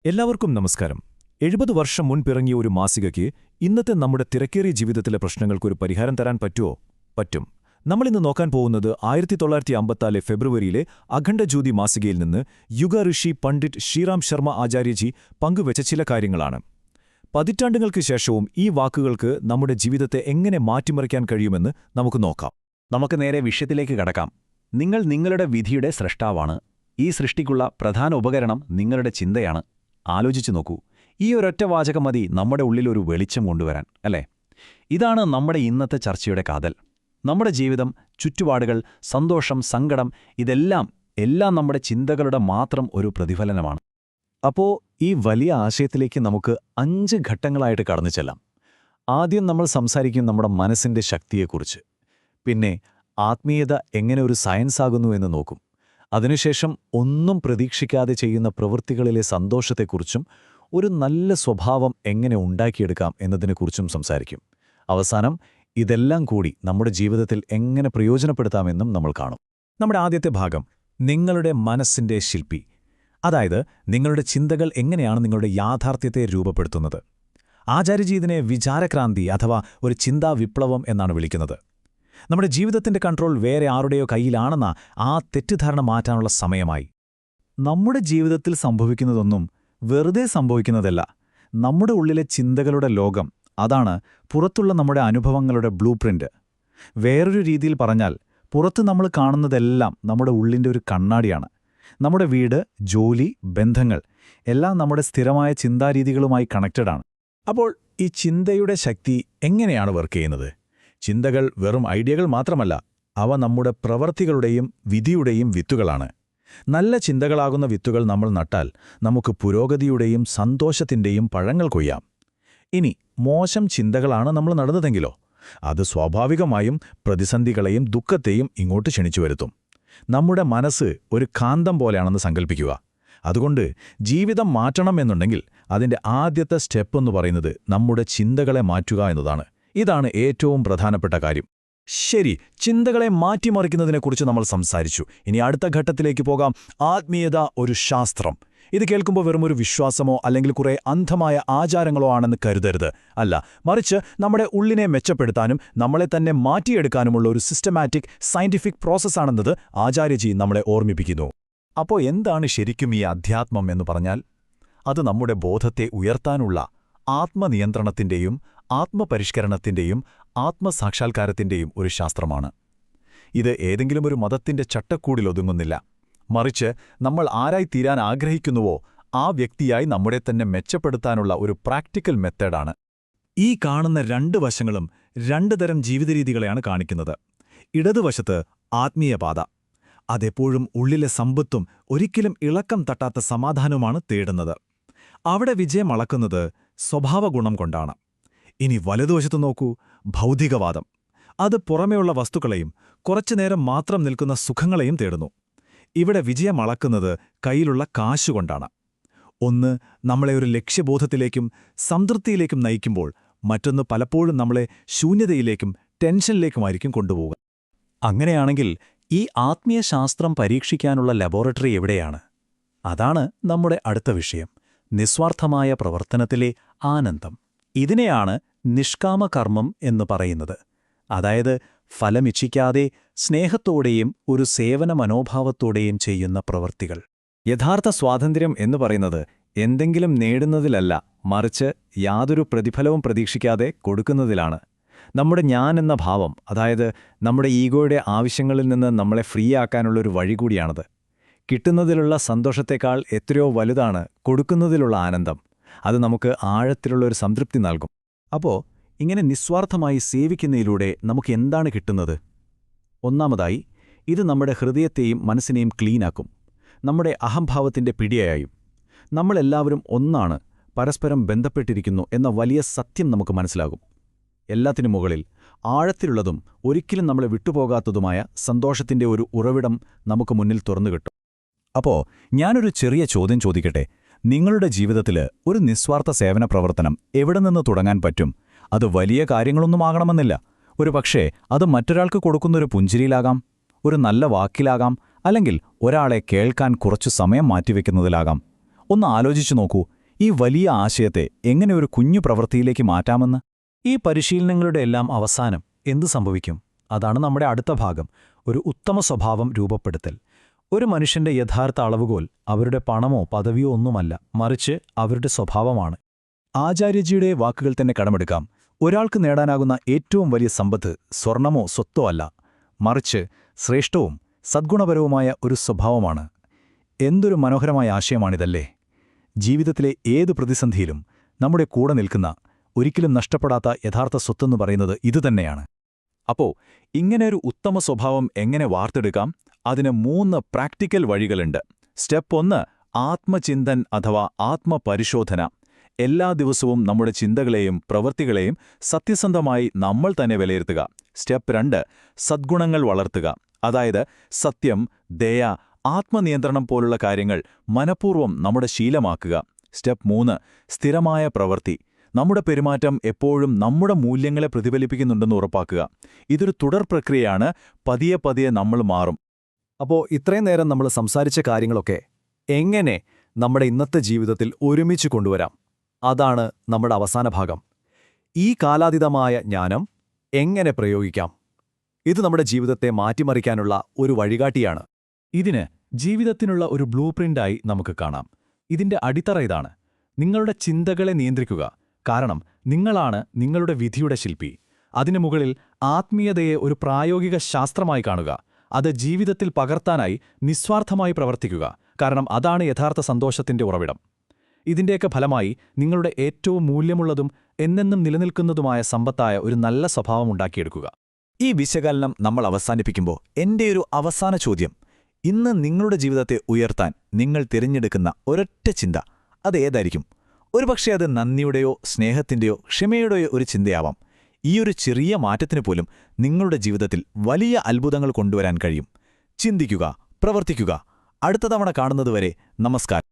എല്ലാവർക്കും നമസ്കാരം. 70 വർഷം മുൻപിറങ്ങിയ ഒരു മാസികയ്ക്ക് ഇന്നത്തെ നമ്മുടെ തിരക്കേറിയ ജീവിതത്തിലെ പ്രശ്നങ്ങൾക്കൊരു പരിഹാരം തരാൻ പറ്റുമോ? പറ്റും. നമ്മളിന്ന് നോക്കാൻ പോകുന്നത് 1954 ഫെബ്രുവരിയിലെ അഖണ്ഡജ്യോതി മാസികയിൽ നിന്ന് യുഗ ഋഷി പണ്ഡിറ്റ് ശ്രീറാം ശർമ്മ ആചാര്യജി പങ്കുവച്ച ചില കാര്യങ്ങളാണ്. പതിറ്റാണ്ടുകൾക്ക് ശേഷവും ഈ വാക്കുകൾക്ക് നമ്മുടെ ജീവിതത്തെ എങ്ങനെ മാറ്റിമറിക്കാൻ കഴിയുമെന്ന് നമുക്ക് നോക്കാം. നമുക്ക് നേരെ വിഷയത്തിലേക്ക് കടക്കാം. നിങ്ങൾ നിങ്ങളുടെ വിധിയുടെ സ്രഷ്ടാവാണ്. ഈ സൃഷ്ടിക്കുള്ള പ്രധാന ഉപകരണം നിങ്ങളുടെ ചിന്തയാണ്. ആലോചിച്ചു നോക്കൂ, ഈ ഒരൊറ്റ വാചകം മതി നമ്മുടെ ഉള്ളിലൊരു വെളിച്ചം കൊണ്ടുവരാൻ, അല്ലേ? ഇതാണ് നമ്മുടെ ഇന്നത്തെ ചർച്ചയുടെ കാതൽ. നമ്മുടെ ജീവിതം, ചുറ്റുപാടുകൾ, സന്തോഷം, സങ്കടം ഇതെല്ലാം നമ്മുടെ ചിന്തകളുടെ മാത്രം ഒരു പ്രതിഫലനമാണ്. അപ്പോ ഈ വലിയ ആശയത്തിലേക്ക് നമുക്ക് 5 ഘട്ടങ്ങളായിട്ട് കടന്നു ചെല്ലാം. ആദ്യം നമ്മൾ സംസാരിക്കും നമ്മുടെ മനസ്സിന്റെ ശക്തിയെക്കുറിച്ച്. പിന്നെ ആത്മീയത എങ്ങനെ ഒരു സയൻസാകുന്നു എന്ന് നോക്കും. അതിനുശേഷം ഒന്നും പ്രതീക്ഷിക്കാതെ ചെയ്യുന്ന പ്രവൃത്തികളിലെ സന്തോഷത്തെക്കുറിച്ചും ഒരു നല്ല സ്വഭാവം എങ്ങനെ ഉണ്ടാക്കിയെടുക്കാം എന്നതിനെക്കുറിച്ചും സംസാരിക്കും. അവസാനം ഇതെല്ലാം കൂടി നമ്മുടെ ജീവിതത്തിൽ എങ്ങനെ പ്രയോജനപ്പെടുത്താമെന്നും നമ്മൾ കാണും. നമ്മുടെ ആദ്യത്തെ ഭാഗം, നിങ്ങളുടെ മനസ്സിന്റെ ശില്പി. അതായത് നിങ്ങളുടെ ചിന്തകൾ എങ്ങനെയാണ് നിങ്ങളുടെ യാഥാർത്ഥ്യത്തെ രൂപപ്പെടുത്തുന്നത്. ആചാര്യജി ഇതിനെ വിചാരക്രാന്തി അഥവാ ഒരു ചിന്താ വിപ്ലവം എന്നാണ് വിളിക്കുന്നത്. നമ്മുടെ ജീവിതത്തിന്റെ കൺട്രോൾ വേറെ ആരുടെയോ കയ്യിലാണെന്ന ആ തെറ്റിദ്ധാരണ മാറ്റാനുള്ള സമയമായി. നമ്മുടെ ജീവിതത്തിൽ സംഭവിക്കുന്നതൊന്നും വെറുതെ സംഭവിക്കുന്നതല്ല. നമ്മുടെ ഉള്ളിലെ ചിന്തകളുടെ ലോകം, അതാണ് പുറത്തുള്ള നമ്മുടെ അനുഭവങ്ങളുടെ ബ്ലൂ പ്രിന്റ്. വേറൊരു രീതിയിൽ പറഞ്ഞാൽ, പുറത്ത് നമ്മൾ കാണുന്നതെല്ലാം നമ്മുടെ ഉള്ളിൻ്റെ ഒരു കണ്ണാടിയാണ്. നമ്മുടെ വീട്, ജോലി, ബന്ധങ്ങൾ എല്ലാം നമ്മുടെ സ്ഥിരമായ ചിന്താരീതികളുമായി കണക്റ്റഡാണ്. അപ്പോൾ ഈ ചിന്തയുടെ ശക്തി എങ്ങനെയാണ് വർക്ക് ചെയ്യുന്നത്? ചിന്തകൾ വെറും ഐഡിയകൾ മാത്രമല്ല, അവ നമ്മുടെ പ്രവൃത്തികളുടെയും വിധിയുടെയും വിത്തുകളാണ്. നല്ല ചിന്തകളാകുന്ന വിത്തുകൾ നമ്മൾ നട്ടാൽ നമുക്ക് പുരോഗതിയുടെയും സന്തോഷത്തിൻ്റെയും പഴങ്ങൾ കൊയ്യാം. ഇനി മോശം ചിന്തകളാണ് നമ്മൾ നടന്നതെങ്കിലോ, അത് സ്വാഭാവികമായും പ്രതിസന്ധികളെയും ദുഃഖത്തെയും ഇങ്ങോട്ട് ക്ഷണിച്ചു വരുത്തും. നമ്മുടെ മനസ്സ് ഒരു കാന്തം പോലെയാണെന്ന് സങ്കല്പിക്കുക. അതുകൊണ്ട് ജീവിതം മാറ്റണമെന്നുണ്ടെങ്കിൽ അതിൻ്റെ ആദ്യത്തെ സ്റ്റെപ്പ് എന്ന് പറയുന്നത് നമ്മുടെ ചിന്തകളെ മാറ്റുക എന്നതാണ്. ഇതാണ് ഏറ്റവും പ്രധാനപ്പെട്ട കാര്യം. ശരി, ചിന്തകളെ മാറ്റിമറിക്കുന്നതിനെക്കുറിച്ച് നമ്മൾ സംസാരിച്ചു. ഇനി അടുത്ത ഘട്ടത്തിലേക്ക് പോകാം. ആത്മീയത ഒരു ശാസ്ത്രം. ഇത് കേൾക്കുമ്പോൾ വെറുമൊരു വിശ്വാസമോ അല്ലെങ്കിൽ കുറേ അന്ധമായ ആചാരങ്ങളോ ആണെന്ന് കരുതരുത്. അല്ല, മറിച്ച് നമ്മുടെ ഉള്ളിനെ മെച്ചപ്പെടുത്താനും നമ്മളെ തന്നെ മാറ്റിയെടുക്കാനുമുള്ള ഒരു സിസ്റ്റമാറ്റിക് സയന്റിഫിക് പ്രോസസ്സാണെന്നത് ആചാര്യജി നമ്മളെ ഓർമ്മിപ്പിക്കുന്നു. അപ്പോൾ എന്താണ് ശരിക്കും ഈ അധ്യാത്മം എന്ന് പറഞ്ഞാൽ? അത് നമ്മുടെ ബോധത്തെ ഉയർത്താനുള്ള ആത്മനിയന്ത്രണത്തിൻ്റെയും ആത്മപരിഷ്കരണത്തിൻ്റെയും ആത്മസാക്ഷാത്കാരത്തിൻ്റെയും ഒരു ശാസ്ത്രമാണ്. ഇത് ഏതെങ്കിലും ഒരു മതത്തിൻ്റെ ചട്ടക്കൂടിലൊതുങ്ങുന്നില്ല. മറിച്ച് നമ്മൾ ആരായിത്തീരാൻ ആഗ്രഹിക്കുന്നുവോ ആ വ്യക്തിയായി നമ്മുടെ തന്നെ മെച്ചപ്പെടുത്താനുള്ള ഒരു പ്രാക്ടിക്കൽ മെത്തേഡാണ്. ഈ കാണുന്ന 2 വശങ്ങളും 2 തരം ജീവിതരീതികളെയാണ് കാണിക്കുന്നത്. ഇടതുവശത്ത് ആത്മീയപാത. അതെപ്പോഴും ഉള്ളിലെ സമ്പത്തും ഒരിക്കലും ഇളക്കം തട്ടാത്ത സമാധാനവുമാണ് തേടുന്നത്. അവിടെ വിജയം അളക്കുന്നത് സ്വഭാവഗുണം കൊണ്ടാണ്. ഇനി വലതുവശത്ത് നോക്കൂ, ഭൗതികവാദം. അത് പുറമേയുള്ള വസ്തുക്കളെയും കുറച്ചുനേരം മാത്രം നിൽക്കുന്ന സുഖങ്ങളെയും തേടുന്നു. ഇവിടെ വിജയം അളക്കുന്നത് കയ്യിലുള്ള കാശുകൊണ്ടാണ്. ഒന്ന് നമ്മളെ ഒരു ലക്ഷ്യബോധത്തിലേക്കും സംതൃപ്തിയിലേക്കും നയിക്കുമ്പോൾ മറ്റൊന്ന് പലപ്പോഴും നമ്മളെ ശൂന്യതയിലേക്കും ടെൻഷനിലേക്കുമായിരിക്കും കൊണ്ടുപോകുക. അങ്ങനെയാണെങ്കിൽ ഈ ആത്മീയശാസ്ത്രം പരീക്ഷിക്കാനുള്ള ലബോറട്ടറി എവിടെയാണ്? അതാണ് നമ്മുടെ അടുത്ത വിഷയം, നിസ്വാർത്ഥമായ പ്രവർത്തനത്തിലെ ആനന്ദം. ഇതിനെയാണ് നിഷ്കാമകർമ്മം എന്ന് പറയുന്നത്. അതായത് ഫലമിച്ഛിക്കാതെ സ്നേഹത്തോടെയും ഒരു സേവന മനോഭാവത്തോടെയും ചെയ്യുന്ന പ്രവൃത്തികൾ. യഥാർത്ഥ സ്വാതന്ത്ര്യം എന്ന് പറയുന്നത് എന്തെങ്കിലും നേടുന്നതിലല്ല, മറിച്ച് യാതൊരു പ്രതിഫലവും പ്രതീക്ഷിക്കാതെ കൊടുക്കുന്നതിലാണ്. നമ്മുടെ ഞാൻ എന്ന ഭാവം, അതായത് നമ്മുടെ ഈഗോയുടെ ആവശ്യങ്ങളിൽ നിന്ന് നമ്മളെ ഫ്രീ ആക്കാനുള്ളൊരു വഴി കൂടിയാണത്. കിട്ടുന്നതിലുള്ള സന്തോഷത്തേക്കാൾ എത്രയോ വലുതാണ് കൊടുക്കുന്നതിലുള്ള ആനന്ദം. അത് നമുക്ക് ആഴത്തിലുള്ളൊരു സംതൃപ്തി നൽകും. അപ്പോൾ ഇങ്ങനെ നിസ്വാർത്ഥമായി സേവിക്കുന്നതിലൂടെ നമുക്ക് എന്താണ് കിട്ടുന്നത്? ഒന്നാമതായി, ഇത് നമ്മുടെ ഹൃദയത്തെയും മനസ്സിനെയും ക്ലീനാക്കും. നമ്മുടെ അഹംഭാവത്തിന്റെ പിടിയായും. നമ്മളെല്ലാവരും ഒന്നാണ്, പരസ്പരം ബന്ധപ്പെട്ടിരിക്കുന്നു എന്ന വലിയ സത്യം നമുക്ക് മനസ്സിലാകും. എല്ലാത്തിനും മുകളിൽ ആഴത്തിലുള്ളതും ഒരിക്കലും നമ്മളെ വിട്ടുപോകാത്തതുമായ സന്തോഷത്തിന്റെ ഒരു ഉറവിടം നമുക്ക് മുന്നിൽ തുറന്നുകിട്ടും. അപ്പോൾ ഞാനൊരു ചെറിയ ചോദ്യം ചോദിക്കട്ടെ. നിങ്ങളുടെ ജീവിതത്തിൽ ഒരു നിസ്വാർത്ഥ സേവന പ്രവർത്തനം എവിടെ നിന്ന് തുടങ്ങാൻ പറ്റും? അത് വലിയ കാര്യങ്ങളൊന്നും ആകണമെന്നില്ല. ഒരു പക്ഷേ അത് മറ്റൊരാൾക്ക് കൊടുക്കുന്നൊരു പുഞ്ചിരിയിലാകാം, ഒരു നല്ല വാക്കിലാകാം, അല്ലെങ്കിൽ ഒരാളെ കേൾക്കാൻ കുറച്ചു സമയം മാറ്റിവെക്കുന്നതിലാകാം. ഒന്ന് ആലോചിച്ചു നോക്കൂ, ഈ വലിയ ആശയത്തെ എങ്ങനെ ഒരു കുഞ്ഞു പ്രവൃത്തിയിലേക്ക് മാറ്റാമെന്ന്. ഈ പരിശീലനങ്ങളുടെ എല്ലാം അവസാനം എന്തു സംഭവിക്കും? അതാണ് നമ്മുടെ അടുത്ത ഭാഗം, ഒരു ഉത്തമ സ്വഭാവം രൂപപ്പെടുത്തൽ. ഒരു മനുഷ്യന്റെ യഥാർത്ഥ അളവുകോൽ അവരുടെ പണമോ പദവിയോ ഒന്നുമല്ല, മറിച്ച് അവരുടെ സ്വഭാവമാണ്. ആചാര്യജിയുടെ വാക്കുകൾ തന്നെ കടമെടുക്കാം. ഒരാൾക്ക് നേടാനാകുന്ന ഏറ്റവും വലിയ സമ്പത്ത് സ്വർണമോ സ്വത്തോ അല്ല, മറിച്ച് ശ്രേഷ്ഠവും സദ്ഗുണപരവുമായ ഒരു സ്വഭാവമാണ്. എന്തൊരു മനോഹരമായ ആശയമാണിതല്ലേ! ജീവിതത്തിലെ ഏതു പ്രതിസന്ധിയിലും നമ്മുടെ കൂടെ നിൽക്കുന്ന, ഒരിക്കലും നഷ്ടപ്പെടാത്ത യഥാർത്ഥ സ്വത്തെന്ന് പറയുന്നത് ഇതുതന്നെയാണ്. അപ്പോ ഇങ്ങനെയൊരു ഉത്തമ സ്വഭാവം എങ്ങനെ വാർത്തെടുക്കാം? അതിന് 3 പ്രാക്ടിക്കൽ വഴികളുണ്ട്. സ്റ്റെപ്പ് 1, ആത്മചിന്തൻ അഥവാ ആത്മപരിശോധന. എല്ലാ ദിവസവും നമ്മുടെ ചിന്തകളെയും പ്രവൃത്തികളെയും സത്യസന്ധമായി നമ്മൾ തന്നെ വിലയിരുത്തുക. സ്റ്റെപ്പ് 2, സദ്ഗുണങ്ങൾ വളർത്തുക. അതായത് സത്യം, ദയ, ആത്മനിയന്ത്രണം പോലുള്ള കാര്യങ്ങൾ മനഃപൂർവ്വം നമ്മുടെ ശീലമാക്കുക. സ്റ്റെപ്പ് 3, സ്ഥിരമായ പ്രവൃത്തി. നമ്മുടെ പെരുമാറ്റം എപ്പോഴും നമ്മുടെ മൂല്യങ്ങളെ പ്രതിഫലിപ്പിക്കുന്നുണ്ടെന്ന് ഉറപ്പാക്കുക. ഇതൊരു തുടർ പ്രക്രിയയാണ്. പതിയെ പതിയെ നമ്മൾ മാറും. അപ്പോൾ ഇത്രയും നേരം നമ്മൾ സംസാരിച്ച കാര്യങ്ങളൊക്കെ എങ്ങനെ നമ്മുടെ ഇന്നത്തെ ജീവിതത്തിൽ ഒരുമിച്ച് കൊണ്ടുവരാം? അതാണ് നമ്മുടെ അവസാന ഭാഗം. ഈ കാലാതീതമായ ജ്ഞാനം എങ്ങനെ പ്രയോഗിക്കാം? ഇത് നമ്മുടെ ജീവിതത്തെ മാറ്റിമറിക്കാനുള്ള ഒരു വഴികാട്ടിയാണ്. ഇതിന് ജീവിതത്തിനുള്ള ഒരു ബ്ലൂ പ്രിന്റായി നമുക്ക് കാണാം. ഇതിന്റെ അടിത്തറ ഇതാണ്: നിങ്ങളുടെ ചിന്തകളെ നിയന്ത്രിക്കുക. കാരണം നിങ്ങളാണ് നിങ്ങളുടെ വിധിയുടെ ശില്പി. അതിനു മുകളിൽ ആത്മീയതയെ ഒരു പ്രായോഗിക ശാസ്ത്രമായി കാണുക. അത് ജീവിതത്തിൽ പകർത്താനായി നിസ്വാർത്ഥമായി പ്രവർത്തിക്കുക. കാരണം അതാണ് യഥാർത്ഥ സന്തോഷത്തിന്റെ ഉറവിടം. ഇതിന്റെയൊക്കെ ഫലമായി നിങ്ങളുടെ ഏറ്റവും മൂല്യമുള്ളതും എന്നെന്നും നിലനിൽക്കുന്നതുമായ സമ്പത്തായ ഒരു നല്ല സ്വഭാവം ഉണ്ടാക്കിയെടുക്കുക. ഈ വിശകലനം നമ്മൾ അവസാനിപ്പിക്കുമ്പോൾ എൻ്റെ ഒരു അവസാന ചോദ്യം: ഇന്ന് നിങ്ങളുടെ ജീവിതത്തെ ഉയർത്താൻ നിങ്ങൾ തിരഞ്ഞെടുക്കുന്ന ഒരൊറ്റ ചിന്ത അതേതായിരിക്കും? ഒരുപക്ഷെ അത് നന്ദിയുടെയോ സ്നേഹത്തിൻ്റെയോ ക്ഷമയുടെയോ ഒരു ചിന്തയാവാം. ഈ ഒരു ചെറിയ മാറ്റത്തിനു പോലും നിങ്ങളുടെ ജീവിതത്തിൽ വലിയ അത്ഭുതങ്ങൾ കൊണ്ടുവരാൻ കഴിയും. ചിന്തിക്കുക, പ്രവർത്തിക്കുക. അടുത്ത തവണ കാണുന്നതുവരെ നമസ്കാരം.